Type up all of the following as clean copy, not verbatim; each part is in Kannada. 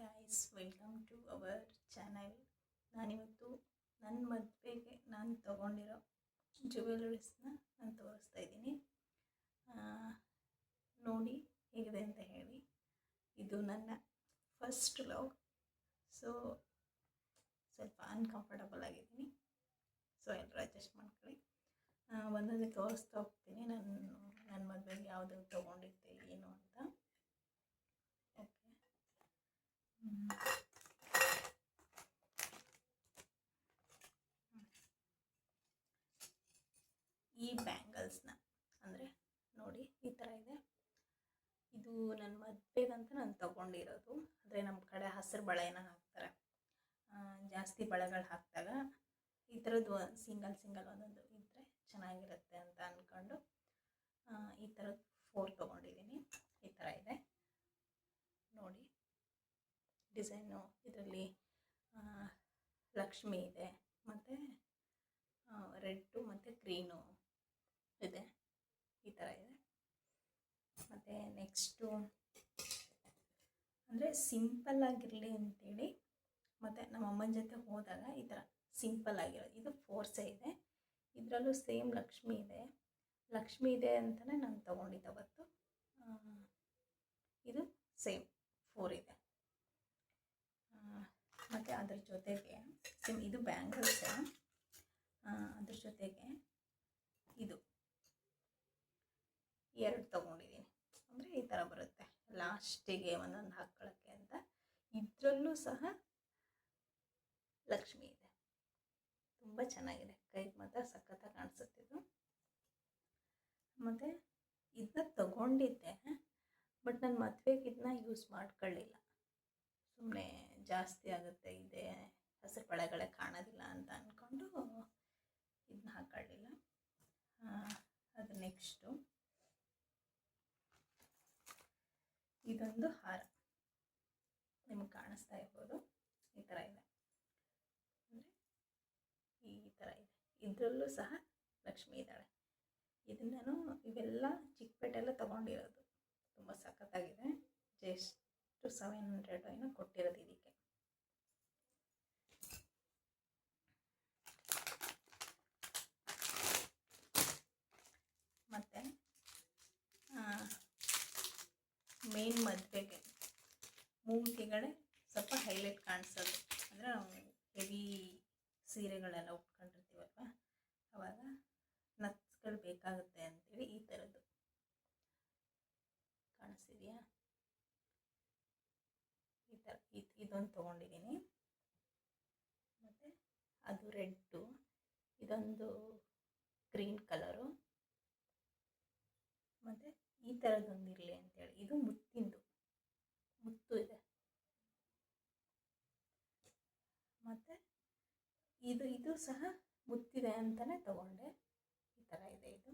Guys, welcome to our channel. ನಾನಿವತ್ತು ನನ್ನ ಮದುವೆಗೆ ನಾನು ತೊಗೊಂಡಿರೋ ಜ್ಯುವೆಲರೀಸ್ನ ನಾನು ತೋರಿಸ್ತಾ ಇದ್ದೀನಿ. ನೋಡಿ ಹೇಗಿದೆ ಅಂತ ಹೇಳಿ. ಇದು ನನ್ನ ಫಸ್ಟ್ ವ್ಲಾಗ್, ಸೊ ಸ್ವಲ್ಪ ಅನ್ಕಂಫರ್ಟಬಲ್ ಆಗಿದ್ದೀನಿ. ಸೊ ಎಲ್ಲರೂ ಅಡ್ಜಸ್ಟ್ ಮಾಡ್ಕೊಳ್ಳಿ. ಒಂದೊಂದೇ ತೋರಿಸ್ತಾ ಹೋಗ್ತೀನಿ ನನ್ನ ಮದುವೆಗೆ ಯಾವುದು ತೊಗೊಂಡಿದ್ದೆ ಏನು ಅಂತ. ಈ ಬ್ಯಾಂಗಲ್ಸ್ನ ಅಂದರೆ ನೋಡಿ ಈ ಥರ ಇದೆ. ಇದು ನನ್ನ ಮದುವೆಗಂತ ನಾನು ತೊಗೊಂಡಿರೋದು. ಅಂದರೆ ನಮ್ಮ ಕಡೆ ಹಸಿರು ಬಳೆನ ಹಾಕ್ತಾರೆ. ಜಾಸ್ತಿ ಬಳೆಗಳು ಹಾಕಿದಾಗ ಈ ಥರದ್ದು ಸಿಂಗಲ್ ಒಂದೊಂದು ಇದ್ದರೆ ಚೆನ್ನಾಗಿರುತ್ತೆ ಅಂತ ಅಂದ್ಕೊಂಡು ಈ ಥರದ್ದು 4 ತೊಗೊಂಡಿದ್ದೀನಿ. ಈ ಥರ ಇದೆ ನೋಡಿ ಡಿಸೈನು. ಇದರಲ್ಲಿ ಲಕ್ಷ್ಮಿ ಇದೆ, ಮತ್ತು ರೆಡ್ಡು ಮತ್ತು ಗ್ರೀನು ಇದೆ. ಈ ಥರ ಇದೆ. ಮತ್ತು ನೆಕ್ಸ್ಟು ಅಂದರೆ ಸಿಂಪಲ್ ಆಗಿರಲಿ ಅಂತೇಳಿ, ಮತ್ತು ನಮ್ಮ ಅಮ್ಮನ ಜೊತೆ ಹೋದಾಗ ಈ ಥರ ಸಿಂಪಲ್ ಆಗಿರೋದು. ಇದು 4 ಇದೆ. ಇದರಲ್ಲೂ ಸೇಮ್ ಲಕ್ಷ್ಮಿ ಇದೆ ಅಂತಲೇ ನಾನು ತೊಗೊಂಡಿದ್ದೆ ಅವತ್ತು. ಇದು ಸೇಮ್ 4 ಇದೆ. ಮತ್ತು ಅದ್ರ ಜೊತೆಗೆ ಇದು ಬ್ಯಾಂಗಲ್ಸ್. ಅದ್ರ ಜೊತೆಗೆ ಇದು 2 ತೊಗೊಂಡಿದ್ದೀನಿ. ಅಂದರೆ ಈ ಥರ ಬರುತ್ತೆ, ಲಾಸ್ಟಿಗೆ ಒಂದೊಂದು ಹಾಕ್ಕೊಳ್ಳೋಕ್ಕೆ ಅಂತ. ಇದರಲ್ಲೂ ಸಹ ಲಕ್ಷ್ಮಿ ಇದೆ. ತುಂಬ ಚೆನ್ನಾಗಿದೆ, ಕೈಗೆ ಮಾತ್ರ ಸಖತ್ತಾಗಿ ಕಾಣಿಸುತ್ತಿದ್ದು. ಮತ್ತು ಇದನ್ನ ತೊಗೊಂಡಿದ್ದೆ, ಬಟ್ ನನ್ನ ಮದುವೆಗೆ ಇದನ್ನ ಯೂಸ್ ಮಾಡ್ಕೊಳ್ಳಿಲ್ಲ. ಸುಮ್ಮನೆ ಜಾಸ್ತಿ ಆಗುತ್ತೆ, ಇದೆ ಹಸಿರು ಬಳೆಗಳೇ ಕಾಣೋದಿಲ್ಲ ಅಂತ ಅಂದ್ಕೊಂಡು ಇದನ್ನ ಹಾಕೊಳ್ಳಿಲ್ಲ. ಅದು ನೆಕ್ಸ್ಟು ಇದೊಂದು ಹಾರ, ನಿಮಗೆ ಕಾಣಿಸ್ತಾ ಇರ್ಬೋದು. ಈ ಥರ ಇದೆ, ಅಂದರೆ ಈ ಥರ ಇದೆ. ಇದರಲ್ಲೂ ಸಹ ಲಕ್ಷ್ಮಿ ಇದ್ದಾಳೆ. ಇದನ್ನು ನಾನು ಇವೆಲ್ಲ ಚಿಕ್ಕಪೇಟೆಲ್ಲ ತೊಗೊಂಡಿರೋದು. ತುಂಬ ಸಖತ್ತಾಗಿದೆ. ಜಸ್ಟ್ 700 ಏನೋ ಕೊಟ್ಟಿರೋದು ಇದಕ್ಕೆ. ಮತ್ತು ಮೇನ್ ಮದುವೆಗೆ ಮೂತಿಗಳೇ ಸ್ವಲ್ಪ ಹೈಲೈಟ್ ಕಾಣಿಸೋದು. ಅಂದರೆ ನಾವು ಹೆವಿ ಸೀರೆಗಳೆಲ್ಲ ಉಟ್ಕೊಂಡಿರ್ತೀವಲ್ವ, ಆವಾಗ ನತ್ಸ್ಗಳು ಬೇಕಾಗುತ್ತೆ ಅಂತೇಳಿ ಈ ಥರದ್ದು ಕಾಣಿಸ್ತಿದೆಯಾ. ಈ ಥರ ಇದೊಂದು ತೊಗೊಂಡಿದ್ದೀನಿ. ಮತ್ತು ಅದು ರೆಡ್ಡು, ಇದೊಂದು ಗ್ರೀನ್ ಕಲರು. ಮತ್ತು ಈ ಥರದ್ದೊಂದು ಇರಲಿ ಅಂತೇಳಿ ಇದು ಮುತ್ತು ಇದೆ. ಮತ್ತು ಇದು ಸಹ ಮುತ್ತಿದೆ ಅಂತಲೇ ತಗೊಂಡೆ. ಈ ಥರ ಇದೆ ಇದು.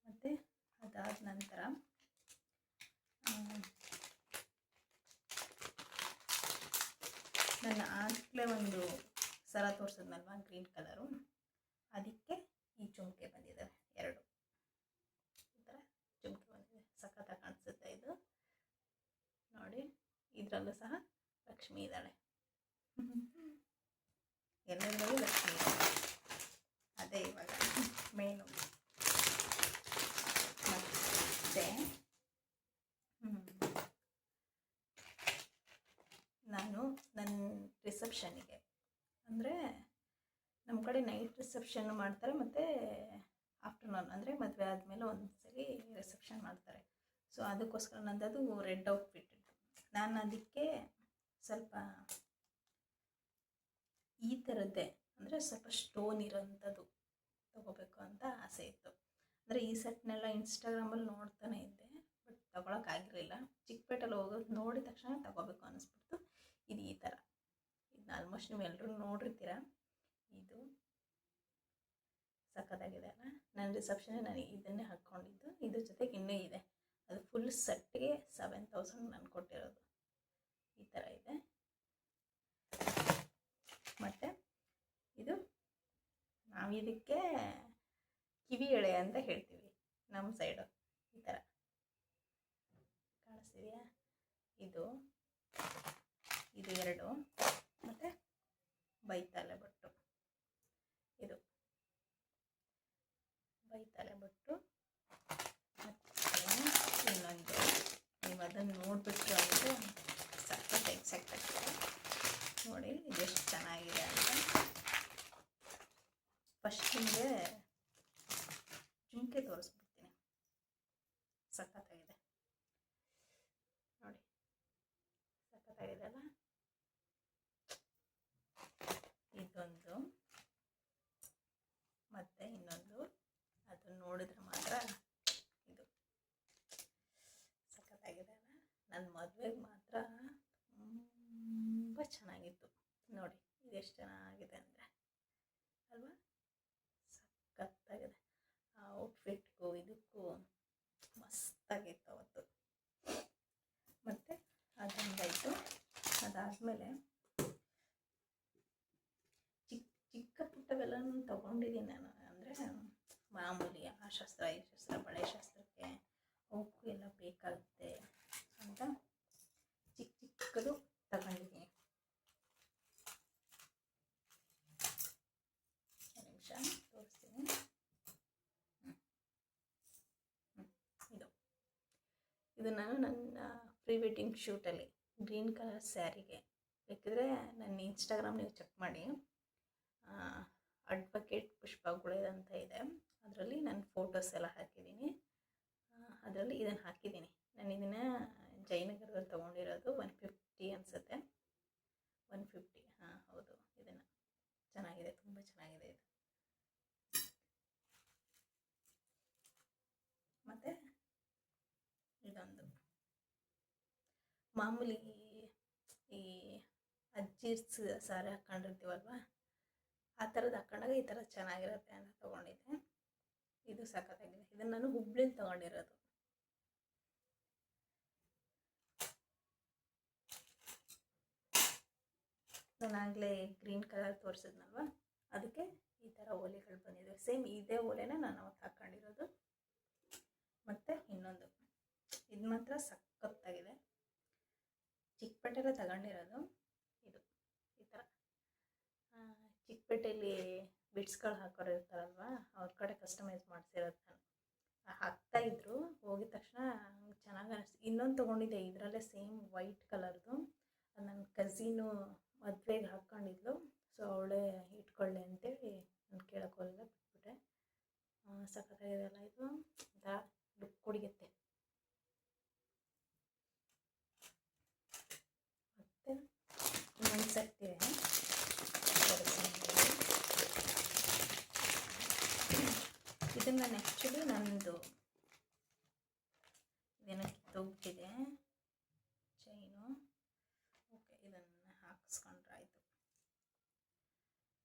ಮತ್ತು ಅದಾದ ನಂತರ ನನ್ನ ಆಗಲೇ ಒಂದು ಸರ ತೋರಿಸಿದ್ನಲ್ವ ಗ್ರೀನ್ ಕಲರು, ಅದಕ್ಕೆ ಈ ಜುಮ್ಕೆ ಬಂದಿದ್ದಾವೆ 2. ಈ ಥರ ಜುಮ್ಕೆ ಬಂದಿದೆ, ಸಖತ್ತಾಗಿ ಕಾಣಿಸುತ್ತೆ ಇದು ನೋಡಿ. ಇದರಲ್ಲೂ ಸಹ ಲಕ್ಷ್ಮಿ ಇದ್ದಾಳೆ. ಎಲ್ಲದರಲ್ಲೂ ಲಕ್ಷ್ಮಿ ಇದ್ದಾಳೆ, ಅದೇ ಇವಾಗ ಮೇನು. ಮತ್ತು ನಾನು ನನ್ನ ರಿಸೆಪ್ಷನ್ನಿಗೆ, ಅಂದರೆ ನಮ್ಮ ಕಡೆ ನೈಟ್ ರಿಸೆಪ್ಷನ್ ಮಾಡ್ತಾರೆ, ಮತ್ತು ಆಫ್ಟರ್ನೂನ್ ಅಂದರೆ ಮದುವೆ ಆದಮೇಲೆ ಒಂದು ಸರಿ ರಿಸೆಪ್ಷನ್ ಮಾಡ್ತಾರೆ. ಸೊ ಅದಕ್ಕೋಸ್ಕರ ನಂದದು ರೆಡ್ ಔಟ್ಫಿಟ್ ಇತ್ತು. ನಾನು ಅದಕ್ಕೆ ಸ್ವಲ್ಪ ಈ ಥರದ್ದೇ, ಅಂದರೆ ಸ್ವಲ್ಪ ಸ್ಟೋನ್ ಇರೋಂಥದ್ದು ತೊಗೋಬೇಕು ಅಂತ ಆಸೆ ಇತ್ತು. ಅಂದರೆ ಈ ಸೆಟ್ನೆಲ್ಲ ಇನ್ಸ್ಟಾಗ್ರಾಮಲ್ಲಿ ನೋಡ್ತಾನೆ ಇದ್ದೆ, ಬಟ್ ತೊಗೊಳಕ್ಕಾಗಿರಲಿಲ್ಲ. ಚಿಕ್ಕಪೇಟೆಲ್ಲಿ ಹೋಗೋದು ನೋಡಿದ ತಕ್ಷಣ ತೊಗೋಬೇಕು ಅನ್ನಿಸ್ಬಿಡ್ತು. ಇದು ಈ ಥರ, ಇದನ್ನ ಆಲ್ಮೋಸ್ಟ್ ನೀವು ಎಲ್ಲರೂ ನೋಡಿರ್ತೀರ. ಇದು ಸಖತ್ತಾಗಿದೆ ಅಲ್ಲ. ನನ್ನ ರಿಸೆಪ್ಷನ್ಗೆ ನಾನು ಇದನ್ನೇ ಹಾಕ್ಕೊಂಡಿದ್ದು. ಇದ್ರ ಜೊತೆಗೆ ಇನ್ನೂ ಇದೆ, ಅದು ಫುಲ್ ಸೆಟ್ಗೆ 7000 ನಾನು ಕೊಟ್ಟಿರೋದು. ಈ ಥರ ಇದೆ. ಮತ್ತು ಇದು ನಾವಿದಕ್ಕೆ ಕಿವಿ ಎಳೆ ಅಂತ ಹೇಳ್ತೀವಿ ನಮ್ಮ ಸೈಡು. ಈ ಥರ ಕಾಣಿಸ್ತಿದೆಯಾ. ಇದು 2 ಮತ್ತು ಬೈತಾಳೆ ಬೊಟ್ಟು. ಇದು ಬೈತಾಳೆ ಬೊಟ್ಟು. ಮತ್ತು ಇನ್ನೊಂದು, ನೀವು ಅದನ್ನು ನೋಡಿಬಿಟ್ಟು ಅಂದರೆ ಸಖತ್ ಎಕ್ಸೈಟ್ ಆಗ್ತದೆ. ನೋಡಿ ಇದೆಷ್ಟು ಚೆನ್ನಾಗಿದೆ ಅಂತ. ಫಸ್ಟ್ ನಿಮಗೆ ಜುಮ್ಕೆ ತೋರಿಸ್ಬಿಡ್ತೀನಿ. ಸಖತ್ತಾಗಿದೆ ನೋಡಿ, ಸಖತ್ತಾಗಿದೆ ಅಲ್ಲ. ಇದೊಂದು ಮತ್ತು ಇನ್ನೊಂದು, ಅದನ್ನು ನೋಡಿದ್ರೆ ಮಾತ್ರ ಇದು ಸಖತ್ತಾಗಿದೆ ಅಲ್ಲ. ನನ್ನ ಮದುವೆಗೆ ಮಾತ್ರ ತುಂಬ ಚೆನ್ನಾಗಿತ್ತು ನೋಡಿ. ಇದೆಷ್ಟು ಚೆನ್ನಾಗಿದೆ ಅಂದರೆ ಅಲ್ವಾ, ಸಖತ್ತಾಗಿದೆ. ಆ ಔಟ್ಫಿಟ್ಗೂ ಇದಕ್ಕೂ ಮಸ್ತಾಗಿತ್ತು ಅವತ್ತು. ಮತ್ತು ಅದೊಂದಾಯಿತು. ಅದಾದಮೇಲೆ ಚಿಕ್ಕ ಪುಟ್ಟವೆಲ್ಲನೂ ತೊಗೊಂಡಿದ್ದೀನಿ ನಾನು. ಅಂದರೆ ಮಾಮೂಲಿ ಆ ಶಾಸ್ತ್ರ ಈ ಶಾಸ್ತ್ರ ಬಳೆ ಶಾಸ್ತ್ರಕ್ಕೆ ಅವಕ್ಕೂ ಎಲ್ಲ ಬೇಕಾಗುತ್ತೆ ಅಂತ ಚಿಕ್ಕದು ತಗೊಂಡಿದ್ದೀನಿ. ನಿಮಿಷ ತೋರಿಸ್ತೀನಿ. ಇದು ನಾನು ನನ್ನ ಪ್ರೀ ವೆಡ್ಡಿಂಗ್ ಶೂಟಲ್ಲಿ ಗ್ರೀನ್ ಕಲರ್ ಸ್ಯಾರಿಗೆ, ಬೇಕಿದ್ರೆ ನನ್ನ ಇನ್ಸ್ಟಾಗ್ರಾಮ್ ನೀವು ಚೆಕ್ ಮಾಡಿ, ಅಡ್ವೊಕೇಟ್ ಪುಷ್ಪ ಗುಳೇದ್ ಅಂತ ಇದೆ, ಅದರಲ್ಲಿ ನನ್ನ ಫೋಟೋಸ್ ಎಲ್ಲ ಹಾಕಿದ್ದೀನಿ. ಅದರಲ್ಲಿ ಇದನ್ನು ಹಾಕಿದ್ದೀನಿ. ನಾನು ಇದನ್ನು ಜಯನಗರದಲ್ಲಿ ತೊಗೊಂಡಿರೋದು. 150 ಅನಿಸುತ್ತೆ, 150. ಹಾಂ ಹೌದು, ಇದನ್ನು ಚೆನ್ನಾಗಿದೆ, ತುಂಬ ಚೆನ್ನಾಗಿದೆ ಇದು. ಮತ್ತು ಇದೊಂದು ಮಾಮೂಲಿ ಈ ಅಜ್ಜಿ ಸಾರಿ ಹಾಕ್ಕೊಂಡಿರ್ತೀವಲ್ವ, ಆ ಥರದ್ದು ಹಾಕ್ಕೊಂಡಾಗ ಈ ಥರ ಚೆನ್ನಾಗಿರುತ್ತೆ ಅಂತ ತೊಗೊಂಡಿದ್ದೆ. ಇದು ಸಖತ್ತಾಗಿದೆ. ಇದನ್ನು ನಾನು ಹುಬ್ಳಿಲಿ ತೊಗೊಂಡಿರೋದು. ನಾನಾಗಲೇ ಗ್ರೀನ್ ಕಲರ್ ತೋರಿಸಿದ್ನಲ್ವ, ಅದಕ್ಕೆ ಈ ಥರ ಓಲೆಗಳು ಬಂದಿದೆ. ಸೇಮ್ ಇದೇ ಓಲೆನ ನಾನು ಅವತ್ತು ಹಾಕ್ಕೊಂಡಿರೋದು. ಮತ್ತು ಇನ್ನೊಂದು, ಇದು ಮಾತ್ರ ಸಖತ್ತಾಗಿದೆ. ಚಿಕ್ಕಪೇಟೆಲ್ಲ ತಗೊಂಡಿರೋದು ಇದು. ಈ ಥರ ಚಿಕ್ಕಪೇಟೆಯಲ್ಲಿ ಬಿಡ್ಸ್ಗಳು ಹಾಕೋರು ಇರ್ತಾರಲ್ವ, ಅವ್ರ ಕಡೆ ಕಸ್ಟಮೈಸ್ ಮಾಡಿಸಿರೋದು ನಾನು. ಹಾಕ್ತಾಯಿದ್ರು, ಹೋಗಿದ ತಕ್ಷಣ ಚೆನ್ನಾಗಿ ಅನಿಸ್ತು. ಇನ್ನೊಂದು ತೊಗೊಂಡಿದ್ದೆ ಇದರಲ್ಲೇ ಸೇಮ್ ವೈಟ್ ಕಲರ್ದು. ಅದು ನನ್ನ ಕಝಿನು ಮದುವೆಗೆ ಹಾಕ್ಕೊಂಡಿದ್ಲು. ಸೊ ಅವಳೇ ಇಟ್ಕೊಳ್ಳಿ ಅಂತೇಳಿ ನಾನು ಕೇಳೋಕ್ಕೆ ಹೋಗಿಲ್ಲ, ಬಿಟ್ಬಿಟ್ಟೆ. ಸಖತ್ತಾಗಿದೆಯಲ್ಲ ಇದು, ಒಂಥರ ಲುಕ್ ಕೊಡುತ್ತೆ. ಮತ್ತು ಇನ್ನೊಂದು ಸೆಟ್ ಇದೆ, ಇದನ್ನು ನಾನು ಆ್ಯಕ್ಚುಲಿ ನನ್ನದು ಇದೇನೋ ಕಿತ್ತೋಗ್ತಿದೆ ಚೈನು. ಓಕೆ, ಇದನ್ನು ಹಾಕಿಸ್ಕೊಂಡ್ರೆ ಆಯಿತು.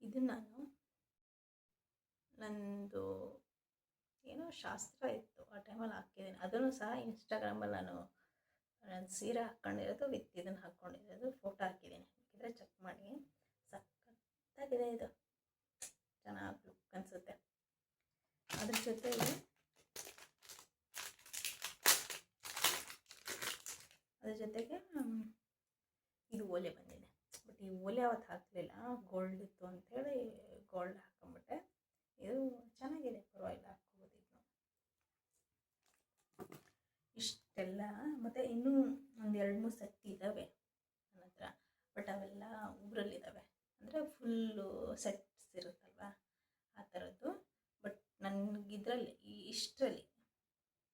ಇದನ್ನು ನಾನು ನನ್ನದು ಏನೋ ಶಾಸ್ತ್ರ ಇತ್ತು, ಆ ಟೈಮಲ್ಲಿ ಹಾಕಿದ್ದೀನಿ. ಅದನ್ನು ಸಹ ಇನ್ಸ್ಟಾಗ್ರಾಮಲ್ಲಿ ನಾನು ಸೀರೆ ಹಾಕ್ಕೊಂಡಿರೋದು ವಿತ್ ಇದನ್ನು ಹಾಕ್ಕೊಂಡಿರೋದು ಫೋಟೋ ಹಾಕಿದ್ದೀನಿ, ಬೇಕಿದ್ರೆ ಚೆಕ್ ಮಾಡಿ. ಸಖತ್ತಾಗಿದೆ ಇದು, ಚೆನ್ನಾಗಿ ಲುಕ್ ಅನಿಸುತ್ತೆ. ಅದ್ರ ಜೊತೆಗೆ ಇದು ಓಲೆ ಬಂದಿದೆ. ಬಟ್ ಈ ಓಲೆ ಅವತ್ತು ಹಾಕಲಿಲ್ಲ, ಗೋಲ್ಡ್ ಇತ್ತು ಅಂಥೇಳಿ ಗೋಲ್ಡ್ ಹಾಕೊಂಬಿಟ್ಟೆ. ಇದು ಚೆನ್ನಾಗಿದೆ, ಪರವಾಗಿಲ್ಲ, ಹಾಕ್ಕೋಬೋದು ಇದನ್ನು. ಇಷ್ಟೆಲ್ಲ. ಮತ್ತು ಇನ್ನೂ ಒಂದು 2-3 ಸೆಟ್ ಇದ್ದಾವೆ ನನ್ನ ಹತ್ರ, ಬಟ್ ಅವೆಲ್ಲ ಊರಲ್ಲಿದ್ದಾವೆ. ಅಂದರೆ ಫುಲ್ಲು ಸೆಟ್ಸ್ ಇರುತ್ತಲ್ವ, ಆ ಥರದ್ದು. ಬಟ್ ನನಗಿದ್ರಲ್ಲಿ ಇಷ್ಟರಲ್ಲಿ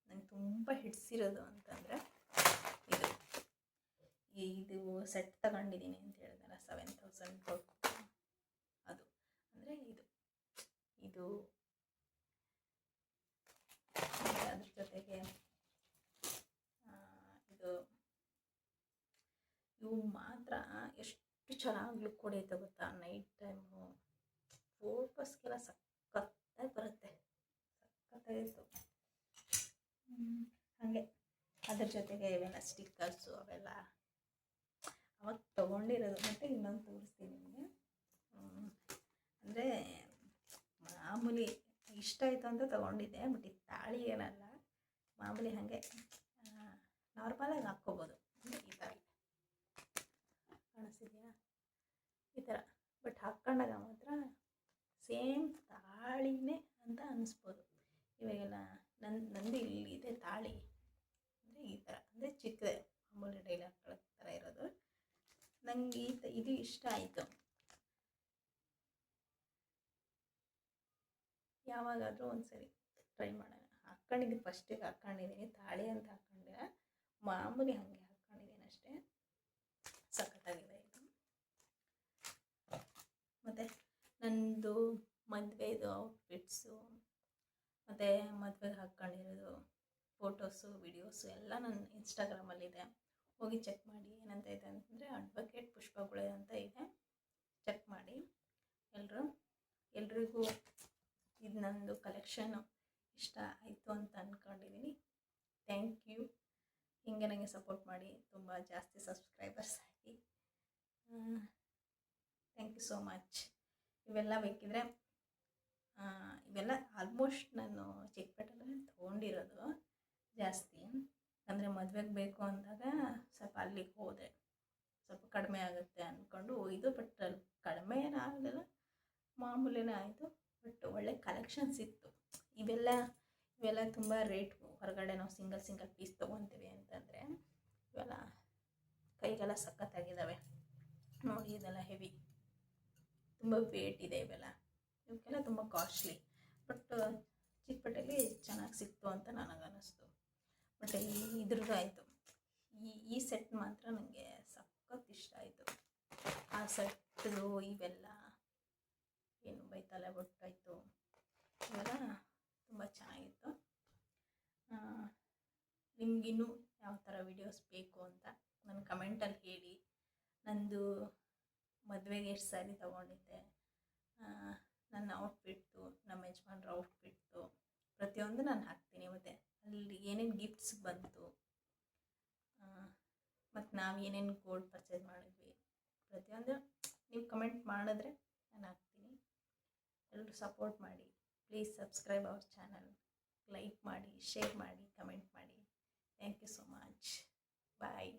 ನಂಗೆ ತುಂಬ ಹಿಡಿಸಿರೋದು ಅಂತಂದರೆ ಇದು ಸೆಟ್ ತಗೊಂಡಿದ್ದೀನಿ ಅಂತ ಹೇಳಿದ್ನಲ್ಲ, 7000 ಕೊಟ್ಟು. ಅದು ಅಂದರೆ ಇದು ಅದ್ರ ಜೊತೆಗೆ ಇವು ಮಾತ್ರ ಎಷ್ಟು ಚೆನ್ನಾಗಿ ಲುಕ್ ಹೊಡೆಯುತ್ತೆ ಗೊತ್ತಾ. ನೈಟ್ ಟೈಮು ಫೋಟೋಸ್ಗೆಲ್ಲ ಸಖತ್ತಾಗಿ ಬರುತ್ತೆ, ಸಖತ್ತಾಗಿತ್ತು. ಹಾಗೆ ಅದ್ರ ಜೊತೆಗೆ ಇವೆಲ್ಲ ಸ್ಟಿಕ್ಕರ್ಸು ಅವೆಲ್ಲ ಅವಾಗ ತೊಗೊಂಡಿರೋದು. ಮತ್ತು ಇನ್ನೊಂದು ತೋರಿಸ್ತೀನಿ ನಿಮಗೆ. ಅಂದರೆ ಮಾಮೂಲಿ ಇಷ್ಟ ಆಯಿತು ಅಂತ ತೊಗೊಂಡಿದ್ದೆ, ಬಟ್ ಇದು ತಾಳಿ ಏನಲ್ಲ, ಮಾಮೂಲಿ ಹಾಗೆ ನಾರ್ಮಲಾಗಿ ಹಾಕ್ಕೋಬೋದು. ಅಂದರೆ ಈ ಥರ ಕಾಣಿಸ್ತಿದೆಯಾ? ಈ ಥರ. ಬಟ್ ಹಾಕ್ಕೊಂಡಾಗ ಮಾತ್ರ ಸೇಮ್ ತಾಳಿನೇ ಅಂತ ಅನ್ನಿಸ್ಬೋದು. ಇವಾಗೆಲ್ಲ ನಂದು ಇಲ್ಲಿದೆ ತಾಳಿ, ಅಂದರೆ ಈ ಥರ, ಅಂದರೆ ಚಿಕ್ಕದೆ ಮಾಮೂಲಿ ಡೈಲಿ ಹಾಕ್ಕೊಳ್ಳೋ ಥರ ಇರೋದು. ನನಗೆ ಇದು ಇಷ್ಟ ಆಯಿತು. ಯಾವಾಗಾದರೂ ಒಂದ್ಸರಿ ಟ್ರೈ ಮಾಡೋಣ. ಹಾಕ್ಕೊಂಡಿದ್ದೀನಿ, ಫಸ್ಟಿಗೆ ಹಾಕ್ಕೊಂಡಿದ್ದೀನಿ, ತಾಳಿ ಅಂತ ಹಾಕ್ಕೊಂಡಿಲ್ಲ, ಮಾಮೂಲಿ ಹಾಗೆ ಹಾಕ್ಕೊಂಡಿದ್ದೀನಿ ಅಷ್ಟೇ. ಸಖತ್ತಾಗಿದೆ ಇದು. ಮತ್ತು ನನ್ನದು ಮದುವೆದು ಔಟ್ಫಿಟ್ಸು ಮತ್ತು ಮದುವೆಗೆ ಹಾಕ್ಕೊಂಡಿರೋದು ಫೋಟೋಸು ವಿಡಿಯೋಸು ಎಲ್ಲ ನನ್ನ ಇನ್ಸ್ಟಾಗ್ರಾಮಲ್ಲಿದೆ, ಹೋಗಿ ಚೆಕ್ ಮಾಡಿ. ಏನಂತ ಇದೆ ಅಂತಂದರೆ ಅಡ್ವೊಕೇಟ್ ಪುಷ್ಪಗುಳೆ ಅಂತ ಇದೆ, ಚೆಕ್ ಮಾಡಿ ಎಲ್ರಿಗೂ ಇದು ನನ್ನದು ಕಲೆಕ್ಷನ್ನು ಇಷ್ಟ ಆಯಿತು ಅಂತ ಅಂದ್ಕೊಂಡಿದ್ದೀನಿ. Thank you. ಹಿಂಗೆ ನನಗೆ ಸಪೋರ್ಟ್ ಮಾಡಿ, ತುಂಬ ಜಾಸ್ತಿ ಸಬ್ಸ್ಕ್ರೈಬರ್ಸ್ ಆಗಿ. Thank you so much. ಇವೆಲ್ಲ ಬೇಕಿದ್ರೆ ಇವೆಲ್ಲ ಆಲ್ಮೋಸ್ಟ್ ನಾನು ಚಿಕ್ಕಪೇಟೆಲ್ಲೇ ತೊಗೊಂಡಿರೋದು ಜಾಸ್ತಿ. ಅಂದರೆ ಮದುವೆಗೆ ಬೇಕು ಅಂದಾಗ ಸ್ವಲ್ಪ ಅಲ್ಲಿಗೆ ಹೋದೆ, ಸ್ವಲ್ಪ ಕಡಿಮೆ ಆಗುತ್ತೆ ಅಂದ್ಕೊಂಡು ಹೋಗಿದ್ದು. ಬಟ್ ಅಲ್ಲಿ ಕಡಿಮೆ ಏನಾಗಲಿಲ್ಲ, ಮಾಮೂಲಿನೇ ಆಯಿತು. ಬಟ್ ಒಳ್ಳೆ ಕಲೆಕ್ಷನ್ಸ್ ಇತ್ತು. ಇವೆಲ್ಲ ತುಂಬ ರೇಟು. ಹೊರಗಡೆ ನಾವು ಸಿಂಗಲ್ ಪೀಸ್ ತೊಗೊತೀವಿ ಅಂತಂದರೆ ಇವೆಲ್ಲ ಕೈಗೆಲ್ಲ ಸಖತ್ತಾಗಿದ್ದಾವೆ ನೋಡಿ. ಇದೆಲ್ಲ ಹೆವಿ, ತುಂಬ ವೇಟ್ ಇದೆ ಇವೆಲ್ಲ, ಇವಕ್ಕೆಲ್ಲ ತುಂಬ ಕಾಸ್ಟ್ಲಿ. ಬಟ್ ಚಿಕ್ಕಪೇಟೆಯಲ್ಲಿ ಚೆನ್ನಾಗಿ ಸಿಕ್ತು ಅಂತ ನನಗನ್ನಿಸ್ತು. ಬಟ್ ಇದ್ರದ್ದು ಆಯಿತು, ಈ ಸೆಟ್ ಮಾತ್ರ ನನಗೆ ಸಖತ್ ಇಷ್ಟ ಆಯಿತು. ಆ ಸೆಟ್ಟು ಇವೆಲ್ಲ ಏನು ಬೈತಲೆ ಬೊಟ್ಟಾಯಿತು, ಇವೆಲ್ಲ ತುಂಬ ಚೆನ್ನಾಗಿತ್ತು. ನಿಮಗಿನ್ನೂ ಯಾವ ಥರ ವೀಡಿಯೋಸ್ ಬೇಕು ಅಂತ ನನ್ನ ಕಮೆಂಟಲ್ಲಿ ಹೇಳಿ. ನಂದು ಮದುವೆಗೆ ಎಷ್ಟು ಸ್ಯಾರಿ ತೊಗೊಂಡಿದ್ದೆ, ನನ್ನ ಔಟ್ಫಿಟ್ಟು, ನಮ್ಮ ಯಜಮಾನ್ರ ಔಟ್ಫಿಟ್ಟು ಪ್ರತಿಯೊಂದು ನಾನು ಹಾಕ್ತೀನಿ. ಮತ್ತು ಅಲ್ಲಿ ಏನೇನು ಗಿಫ್ಟ್ಸ್ ಬಂತು, ಮತ್ತು ನಾವು ಏನೇನು ಗೋಲ್ಡ್ ಪರ್ಚೇಸ್ ಮಾಡಿದ್ವಿ, ಪ್ರತಿಯೊಂದು ನೀವು ಕಮೆಂಟ್ ಮಾಡಿದ್ರೆ ನಾನು ಹಾಕ್ತೀನಿ. ಎಲ್ಲರೂ ಸಪೋರ್ಟ್ ಮಾಡಿ. Please subscribe our channel, like ಮಾಡಿ, ಶೇರ್ ಮಾಡಿ, ಕಮೆಂಟ್ ಮಾಡಿ. Thank you so much. Bye.